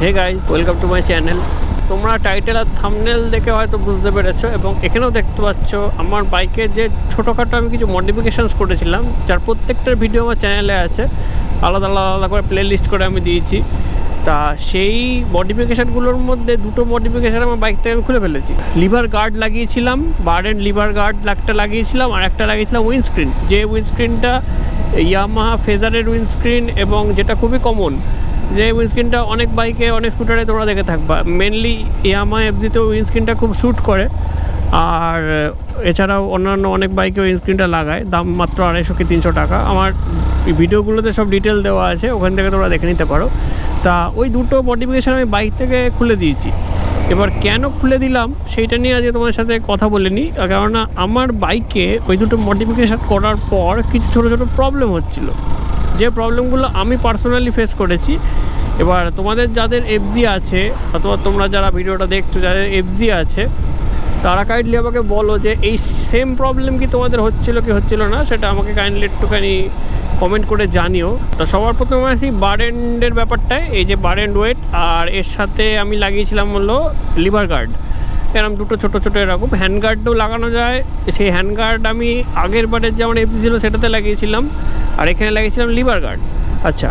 Hey guys, welcome to my channel. তোমরা title আর thumbnail দেখে হয়তো বুঝতে পেরেছো এবং এখানেও দেখতে পাচ্ছ আমার বাইকের যে ছোটোখাটো আমি কিছু মডিফিকেশানস করেছিলাম, যার প্রত্যেকটার ভিডিও আমার চ্যানেলে আছে, আলাদা আলাদা করে প্লে লিস্ট করে আমি দিয়েছি। তা সেই মডিফিকেশানগুলোর মধ্যে দুটো মডিফিকেশান আমার বাইক থেকে আমি খুলে ফেলেছি। লিভার গার্ড লাগিয়েছিলাম, বার এন্ড লিভার গার্ড একটা লাগিয়েছিলাম, আর একটা লাগিয়েছিলাম উইন্ডস্ক্রিন। যে উইন্ডস্ক্রিনটা ইয়ামাহা ফেজারের উইন্ডস্ক্রিন, এবং যেটা খুবই কমন, যে উইন্ডস্ক্রিনটা অনেক বাইকে অনেক স্কুটারে তোমরা দেখে থাকবা। মেনলি ইয়ামাহা এফজিতে উইন্ডস্ক্রিনটা খুব শ্যুট করে, আর এছাড়াও অন্যান্য অনেক বাইকে উইন্ডস্ক্রিনটা লাগায়। দাম মাত্র 250 কি 300 টাকা। আমার ভিডিওগুলোতে সব ডিটেল দেওয়া আছে, ওখান থেকে তোমরা দেখে নিতে পারো। তা ওই দুটো মডিফিকেশান আমি বাইক থেকে খুলে দিয়েছি। এবার কেন খুলে দিলাম সেইটা নিয়ে আজকে তোমার সাথে কথা বলে নিই। কেননা আমার বাইকে ওই দুটো মডিফিকেশান করার পর কিছু ছোটো ছোটো প্রবলেম হচ্ছিলো, যে প্রবলেমগুলো আমি পার্সোনালি ফেস করেছি। এবার তোমাদের যাদের এফজি আছে, অথবা তোমরা যারা ভিডিওটা দেখছো যাদের এফজি আছে, তারা কাইন্ডলি আমাকে বলো যে এই সেম প্রবলেম কি তোমাদের হচ্ছিলো কি হচ্ছিলো না, সেটা আমাকে কাইন্ডলি একটুখানি কমেন্ট করে জানিও। তো সবার প্রথমে আসি বার এন্ডের ব্যাপারটায়। এই যে বার এন্ড ওয়েট, আর এর সাথে আমি লাগিয়েছিলাম হলো লিভার গার্ড। এরকম দুটো ছোটো ছোটো এরকম হ্যান্ড গার্ডও লাগানো যায়। সেই হ্যান্ড গার্ড আমি আগের বারের যেমন এফজি ছিল সেটাতে লাগিয়েছিলাম, আর এখানে লাগিয়েছিলাম লিভার গার্ড। আচ্ছা,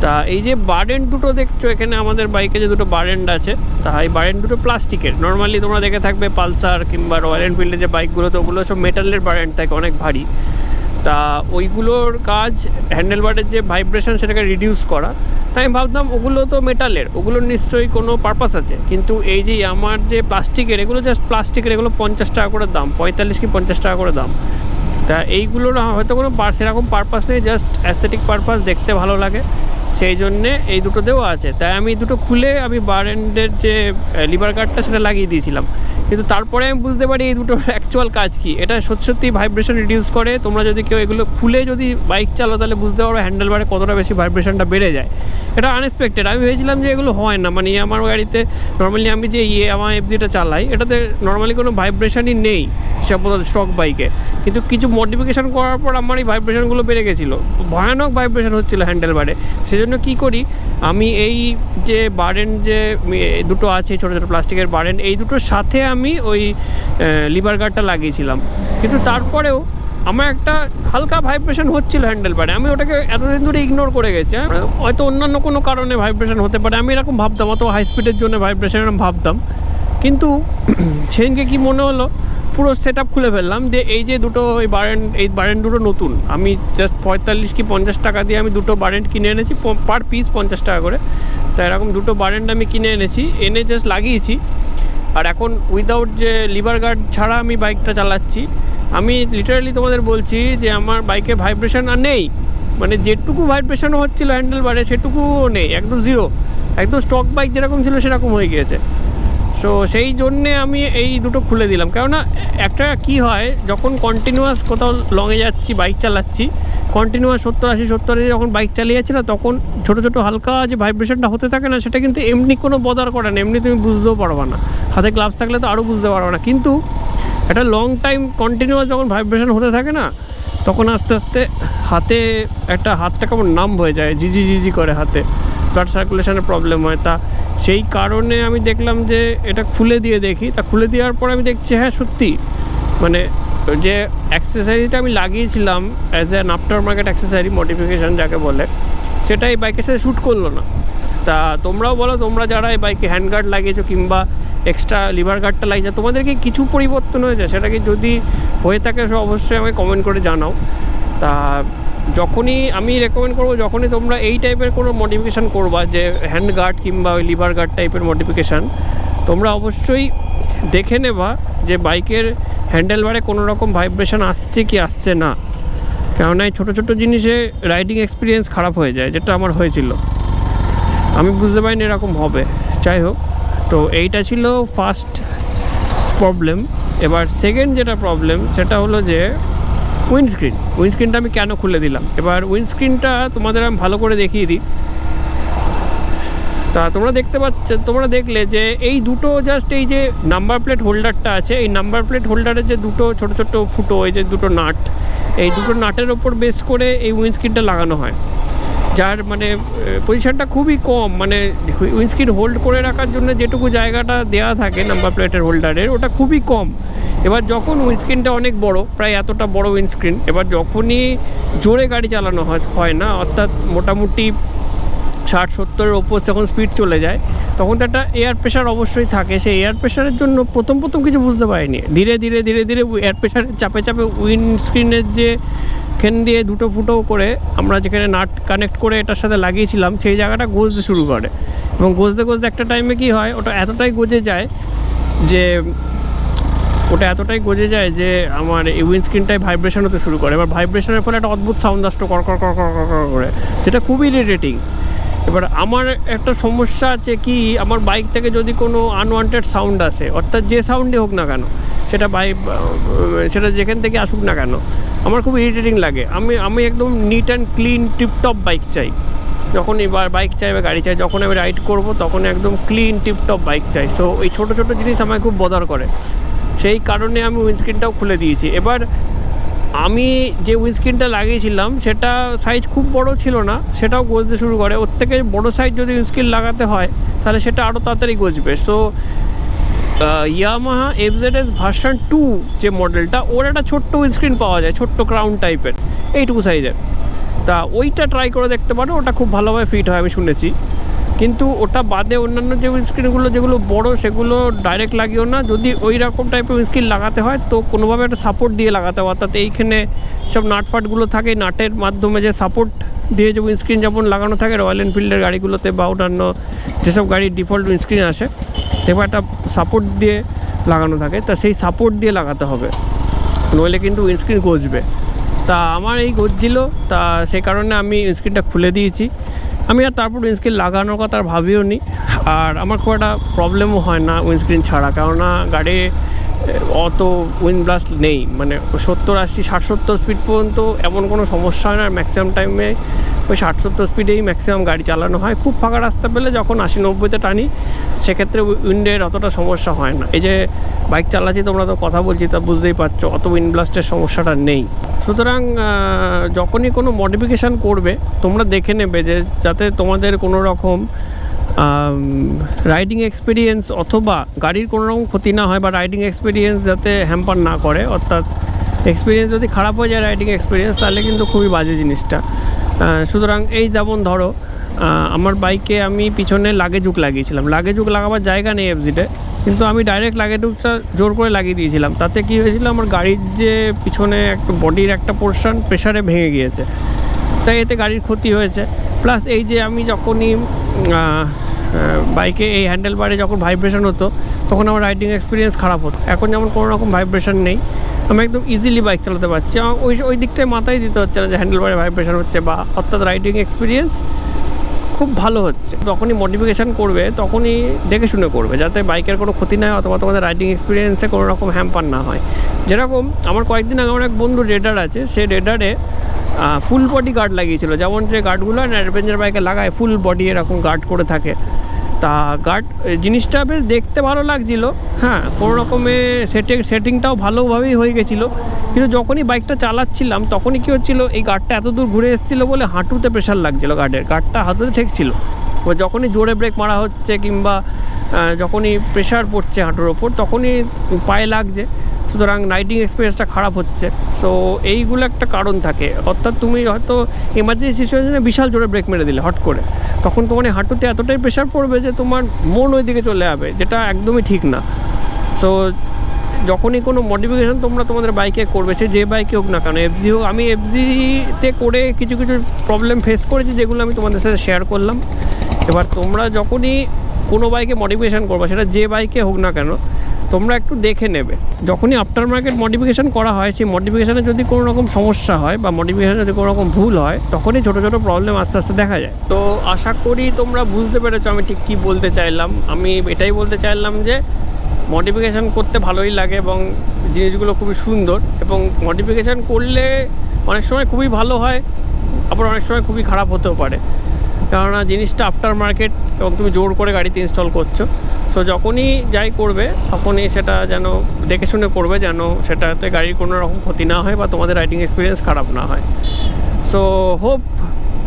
তা এই যে বার এন্ড দুটো দেখছো এখানে আমাদের বাইকে, যে দুটো বার এন্ড আছে, তা এই বার এন্ড দুটো প্লাস্টিকের। নর্মালি তোমরা দেখে থাকবে পালসার কিংবা রয়্যাল এনফিল্ডের যে বাইকগুলো, তো ওগুলো সব মেটালের বার এন্ড থাকে, অনেক ভারী। তা ওইগুলোর কাজ হ্যান্ডেল বারের যে ভাইব্রেশন সেটাকে রিডিউস করা। তাই আমি ভাবতাম ওগুলো তো মেটালের, ওগুলোর নিশ্চয়ই কোনো পারপাস আছে। কিন্তু এই যে আমার যে প্লাস্টিকের, এগুলো জাস্ট প্লাস্টিকের, এগুলো 50 টাকা করে দাম, 45 কি 50 টাকা করে দাম। তা এইগুলোর হয়তো কোনো সেরকম পারপাস নেই, জাস্ট অ্যাস্থেটিক পারপাস, দেখতে ভালো লাগে, সেই জন্যে এই দুটো দেওয়া আছে। তাই আমি দুটো খুলে আমি বার এন্ডের যে লিভার গার্ডটা সেটা লাগিয়ে দিয়েছিলাম। কিন্তু তারপরে আমি বুঝতে পারি এই দুটোর অ্যাকচুয়াল কাজ কি। এটা সত্যি ভাইব্রেশন রিডিউস করে। তোমরা যদি কেউ এগুলো খুলে যদি বাইক চালাও, তাহলে বুঝতে পারবে হ্যান্ডেল বারে কতটা বেশি ভাইব্রেশনটা বেড়ে যায়। এটা আনএক্সপেক্টেড। আমি ভেবেছিলাম যে এগুলো হয় না, মানে আমার গাড়িতে নর্মালি আমি যে আমার এফজিটা চালাই, এটাতে নর্মালি কোনো ভাইব্রেশনই নেই সম্ভবত স্টক বাইকে। কিন্তু কিছু মডিফিকেশান করার পর আমার এই ভাইব্রেশনগুলো বেড়ে গেছিলো, ভয়ানক ভাইব্রেশন হচ্ছিলো হ্যান্ডেল বারে। সেজন্য কী করি, আমি এই যে বারেন যে দুটো আছে ছোটো ছোটো প্লাস্টিকের বারেন, এই দুটোর সাথে আমি ওই লিভার গার্ডটা লাগিয়েছিলাম। কিন্তু তারপরেও আমার একটা হালকা ভাইব্রেশন হচ্ছিলো হ্যান্ডেল বারে। আমি ওটাকে এতদিন ধরে ইগনোর করে গেছি। হয়তো অন্যান্য কোনো কারণে ভাইব্রেশন হতে পারে, আমি এরকম ভাবতাম, অত হাই স্পিডের জন্য ভাইব্রেশন এরকম ভাবতাম। কিন্তু সেদিনকে কি মনে হলো, পুরো সেট আপ খুলে ফেললাম যে এই যে দুটো এই বারেন্ট দুটো নতুন, আমি জাস্ট 45 কি 50 টাকা দিয়ে আমি দুটো বারেন্ট কিনে এনেছি, পার পিস 50 টাকা করে। তো এরকম দুটো বারেন্ট আমি কিনে এনেছি, এনে জাস্ট লাগিয়েছি। আর এখন উইদাউট যে লিভার গার্ড ছাড়া আমি বাইকটা চালাচ্ছি। আমি লিটারালি তোমাদের বলছি যে আমার বাইকে ভাইব্রেশন আর নেই, মানে যেটুকু ভাইব্রেশনও হচ্ছিলো হ্যান্ডেল বারে সেটুকুও নেই, একদম জিরো, একদম স্টক বাইক যেরকম ছিল সেরকম হয়ে গিয়েছে। তো সেই জন্যে আমি এই দুটো খুলে দিলাম। কেননা একটা কি হয়, যখন কন্টিনিউয়াস কোথাও লংয়ে যাচ্ছি, বাইক চালাচ্ছি, কন্টিনিউয়াস 70-80 যখন বাইক চালিয়ে যাচ্ছি না, তখন ছোটো ছোটো হালকা যে ভাইব্রেশনটা হতে থাকে না, সেটা কিন্তু এমনি কোনো বদার করে না, এমনি তুমি বুঝতেও পারবে না। হাতে গ্লাভস থাকলে তো আরও বুঝতে পারবে না। কিন্তু একটা লং টাইম কন্টিনিউয়াস যখন ভাইব্রেশন হতে থাকে না, তখন আস্তে আস্তে হাতটা কেমন নাম হয়ে যায়, জিজি করে, হাতে ব্লাড সার্কুলেশনের প্রবলেম হয়। তা সেই কারণে আমি দেখলাম যে এটা খুলে দিয়ে দেখি। তা খুলে দেওয়ার পর আমি দেখছি হ্যাঁ সত্যি, মানে যে অ্যাক্সেসারিটা আমি লাগিয়েছিলাম as an after market accessory modification যাকে বলে, সেটা এই বাইকের সাথে শ্যুট করলো না। তা তোমরাও বলো, তোমরা যারা এই বাইকে হ্যান্ড গার্ড লাগিয়েছো কিংবা এক্সট্রা লিভার গার্ডটা লাগিয়েছো, তোমাদেরকে কিছু পরিবর্তন হয়েছে, সেটাকে যদি হয়ে থাকে অবশ্যই আমাকে কমেন্ট করে জানাও। তা যখনই আমি রেকমেন্ড করবো, যখনই তোমরা এই টাইপের কোনো মডিফিকেশান করবা, যে হ্যান্ড গার্ড কিংবা ওই লিভার গার্ড টাইপের মডিফিকেশান, তোমরা অবশ্যই দেখে নেবা যে বাইকের হ্যান্ডেল বারে কোনো রকম ভাইব্রেশন আসছে কি আসছে না। কেননা এই ছোটো ছোটো জিনিসে রাইডিং এক্সপিরিয়েন্স খারাপ হয়ে যায়, যেটা আমার হয়েছিল। আমি বুঝতে পারিনি এরকম হবে। যাই হোক, তো এইটা ছিল ফার্স্ট প্রবলেম। এবার সেকেন্ড যেটা প্রবলেম, সেটা হলো যে উইন্ডস্ক্রিনটা আমি কেন খুলে দিলাম। এবার উইন্ডস্ক্রিনটা তোমাদের আমি ভালো করে দেখিয়ে দিই। তা তোমরা দেখলে যে এই দুটো জাস্ট এই যে নাম্বার প্লেট হোল্ডারটা আছে, এই নাম্বার প্লেট হোল্ডারের যে দুটো ছোটো ছোটো ফুটো, এই যে দুটো নাট, এই দুটো নাটের ওপর বেস করে এই উইন্ডস্ক্রিনটা লাগানো হয়। যার মানে পজিশনটা খুবই কম, মানে উইন্ডস্ক্রিন হোল্ড করে রাখার জন্য যেটুকু জায়গাটা দেওয়া থাকে নাম্বার প্লেটের হোল্ডারের ওটা খুবই কম। এবার যখন উইন্ডস্ক্রিনটা অনেক বড়, প্রায় এতটা বড় উইন্ডস্ক্রিন, এবার যখনই জোরে গাড়ি চালানো হয় না, অর্থাৎ মোটামুটি 60-70-এর ওপর যখন স্পিড চলে যায়, তখন তো একটা এয়ার প্রেশার অবশ্যই থাকে। সেই এয়ার প্রেশারের জন্য প্রথম কিছু বুঝতে পারিনি, ধীরে ধীরে এয়ার প্রেশারের চাপে উইন্ডস্ক্রিনের যে এখান দিয়ে দুটো ফুটো করে আমরা যেখানে নাট কানেক্ট করে এটার সাথে লাগিয়েছিলাম সেই জায়গাটা গজতে শুরু করে, এবং গজতে একটা টাইমে কি হয়, ওটা এতটাই গজে যায় যে আমার এই উইন্ডস্ক্রিনটাই ভাইব্রেশন হতে শুরু করে। এবার ভাইব্রেশনের ফলে একটা অদ্ভুত সাউন্ড আসতো কর করে, যেটা খুবই ইরিটেটিং। এবার আমার একটা সমস্যা আছে কি, আমার বাইক থেকে যদি কোনো আনওয়ান্টেড সাউন্ড আসে, অর্থাৎ যে সাউন্ডই হোক না কেন, সেটা যেখান থেকে আসুক না কেন, আমার খুব ইরিটেটিং লাগে। আমি একদম neat and clean tiptop bike চাই। যখনই বাইক চাই বা গাড়ি চাই, যখন আমি রাইড করব তখন একদম ক্লিন টিপটপ বাইক চাই। সো এই ছোটো জিনিস আমায় খুব বদার করে, সেই কারণে আমি উইন্ডস্ক্রিনটাও খুলে দিয়েছি। এবার আমি যে উইন্ডস্ক্রিনটা লাগিয়েছিলাম সেটা সাইজ খুব বড় ছিল না, সেটাও গজতে শুরু করে। ওর থেকে বড়ো সাইজ যদি উইন্ডস্ক্রিন লাগাতে হয় তাহলে সেটা আরও তাড়াতাড়ি গজবে। সো ইয়ামাহা FZS ভার্সন 2 যে মডেলটা, ওর একটা ছোট্ট উইন্ডস্ক্রিন পাওয়া যায়, ছোট্ট ক্রাউন টাইপের, এইটুকু সাইজের। তা ওইটা ট্রাই করে দেখতে পারো, ওটা খুব ভালোভাবে ফিট হয় আমি শুনেছি। কিন্তু ওটা বাদে অন্যান্য যে উইন্ডস্ক্রিনগুলো যেগুলো বড়, সেগুলো ডাইরেক্ট লাগিও না। যদি ওই রকম টাইপের উইন্ডস্ক্রিন লাগাতে হয় তো কোনোভাবে একটা সাপোর্ট দিয়ে লাগাতে হয়, অর্থাৎ এইখানে সব নাটফাটগুলো থাকে, নাটের মাধ্যমে যে সাপোর্ট দিয়ে যে উইন্ডস্ক্রিন যেমন লাগানো থাকে রয়্যাল এনফিল্ডের গাড়িগুলোতে বা অন্যান্য যেসব গাড়ির ডিফল্ট উইন্ডস্ক্রিন আসে, দেখবে একটা সাপোর্ট দিয়ে লাগানো থাকে। তা সেই সাপোর্ট দিয়ে লাগাতে হবে, নইলে কিন্তু উইন্ডস্ক্রিন গজবে। তা আমার এই গজছিল, তা সেই কারণে আমি উইন্ডস্ক্রিনটা খুলে দিয়েছি। আমি আর তারপর উইন্ডস্ক্রিন লাগানোর কথা আর ভাবিও নি, আর আমার খুব একটা প্রবলেমও হয় না উইন্ডস্ক্রিন ছাড়া, কেননা গাড়ি অত উইন্ড ব্লাস্ট নেই, মানে 70-80-60-70 স্পিড পর্যন্ত এমন কোনো সমস্যা হয় না। ম্যাক্সিমাম টাইমে ওই 60-70 স্পিডেই ম্যাক্সিমাম গাড়ি চালানো হয়। খুব ফাঁকা রাস্তা পেলে যখন 80-90-তে টানি, সেক্ষেত্রে উইন্ডের অতটা সমস্যা হয় না। এই যে বাইক চালাচ্ছি, তোমরা তো কথা বলছি, তা বুঝতেই পারছো অত উইন্ড ব্লাস্টের সমস্যাটা নেই। সুতরাং যখনই কোনো মডিফিকেশান করবে, তোমরা দেখে নেবে যে যাতে তোমাদের কোনো রকম রাইডিং এক্সপিরিয়েন্স অথবা গাড়ির কোনো রকম ক্ষতি না হয়, বা রাইডিং এক্সপিরিয়েন্স যাতে হ্যাম্পার না করে। অর্থাৎ এক্সপিরিয়েন্স যদি খারাপ হয়ে যায় রাইডিং এক্সপিরিয়েন্স, তাহলে কিন্তু খুবই বাজে জিনিসটা। সুতরাং এই যেমন ধরো, আমার বাইকে আমি পিছনে লাগেজ হুক লাগিয়েছিলাম, লাগেজ হুক লাগাবার জায়গা নেই FZতে, কিন্তু আমি ডাইরেক্ট লাগেজ হুকটা জোর করে লাগিয়ে দিয়েছিলাম। তাতে কী হয়েছিল, আমার গাড়ির যে পিছনে একটা বডির একটা পোর্শন প্রেশারে ভেঙে গিয়েছে, তাই এতে গাড়ির ক্ষতি হয়েছে। প্লাস এই যে আমি যখনই বাইকে এই হ্যান্ডেল বারে যখন ভাইব্রেশন হতো, তখন আমার রাইডিং এক্সপিরিয়েন্স খারাপ হতো। এখন যেমন কোনো রকম ভাইব্রেশন নেই, আমি একদম ইজিলি বাইক চালাতে পারছি। আমার ওই দিকটায় মাথায় দিতে হচ্ছে না যে হ্যান্ডেল বারে ভাইব্রেশন হচ্ছে, বা অর্থাৎ রাইডিং এক্সপিরিয়েন্স খুব ভালো হচ্ছে। যখনই মডিফিকেশান করবে তখনই দেখে শুনে করবে, যাতে বাইকের কোনো ক্ষতি না হয় অথবা তোমাদের রাইডিং এক্সপিরিয়েন্সে কোনো রকম হ্যাম্পার না হয়। যেরকম আমার কয়েকদিন আগে আমার এক বন্ধু রেডার আছে, সে রেডারে ফুল বডি গার্ড লাগিয়েছিল, যেমন যে গার্ডগুলো অ্যাডভেঞ্চার বাইকে লাগায়, ফুল বডি এরকম গার্ড করে থাকে। তা গার্ড জিনিসটা বেশ দেখতে ভালো লাগছিলো, হ্যাঁ, কোনো রকমে সেটিংটাও ভালোভাবেই হয়ে গেছিলো। কিন্তু যখনই বাইকটা চালাচ্ছিলাম তখনই কী হচ্ছিলো, এই গার্ডটা এত দূর ঘুরে এসেছিলো বলে হাঁটুতে প্রেশার লাগছিলো, গার্ডটা হাঁটুতে ঠেকছিলো। এবার যখনই জোরে ব্রেক মারা হচ্ছে কিংবা যখনই প্রেশার পড়ছে হাঁটুর ওপর, তখনই পায়ে লাগছে। সুতরাং রাইডিং এক্সপিরিয়েন্সটা খারাপ হচ্ছে। সো এইগুলো একটা কারণ থাকে। অর্থাৎ তুমি হয়তো এমার্জেন্সি সিচুয়েশনে বিশাল জোরে ব্রেক মেরে দিলে হট করে, তখন তোমার হাঁটুতে এতটাই প্রেশার পড়বে যে তোমার মন ওই দিকে চলে যাবে, যেটা একদমই ঠিক না। সো যখনই কোনো মডিফিকেশান তোমরা তোমাদের বাইকে করবে, সে যে বাইকে হোক না কেন, FZ হোক, আমি FZতে করে কিছু প্রবলেম ফেস করেছি, যেগুলো আমি তোমাদের সাথে শেয়ার করলাম। এবার তোমরা যখনই কোনো বাইকে মডিফিকেশান করবে, সেটা যে বাইকে হোক না কেন, তোমরা একটু দেখে নেবে। যখনই আফটার মার্কেট মডিফিকেশান করা হয়, সেই মডিফিকেশানে যদি কোনো রকম সমস্যা হয় বা মডিফিকেশানে যদি কোনো রকম ভুল হয়, তখনই ছোটো প্রবলেম আস্তে আস্তে দেখা যায়। তো আশা করি তোমরা বুঝতে পেরেছো আমি ঠিক কী বলতে চাইলাম। আমি এটাই বলতে চাইলাম যে মডিফিকেশান করতে ভালোই লাগে এবং জিনিসগুলো খুবই সুন্দর, এবং মডিফিকেশান করলে অনেক সময় খুবই ভালো হয়, আবার অনেক সময় খুবই খারাপ হতেও পারে, কেননা জিনিসটা আফটার মার্কেট এবং তুমি জোর করে গাড়িতে ইনস্টল করছো। সো যখনই যাই করবে তখনই সেটা যেন দেখে শুনে করবে, যেন সেটাতে গাড়ির কোনো রকম ক্ষতি না হয় বা তোমাদের রাইডিং এক্সপিরিয়েন্স খারাপ না হয়। সো হোপ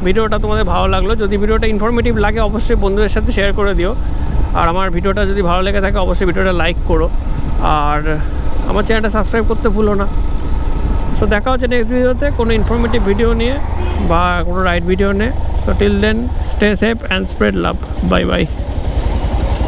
ভিডিওটা তোমাদের ভালো লাগলো। যদি ভিডিওটা ইনফরমেটিভ লাগে অবশ্যই বন্ধুদের সাথে শেয়ার করে দিও। আর আমার ভিডিওটা যদি ভালো লেগে থাকে অবশ্যই ভিডিওটা লাইক করো, আর আমার চ্যানেলটা সাবস্ক্রাইব করতে ভুলো না। সো দেখা হচ্ছে নেক্সট ভিডিওতে কোনো ইনফরমেটিভ ভিডিও নিয়ে বা কোনো রাইড ভিডিও নিয়ে। So till then stay safe and spread love. Bye by.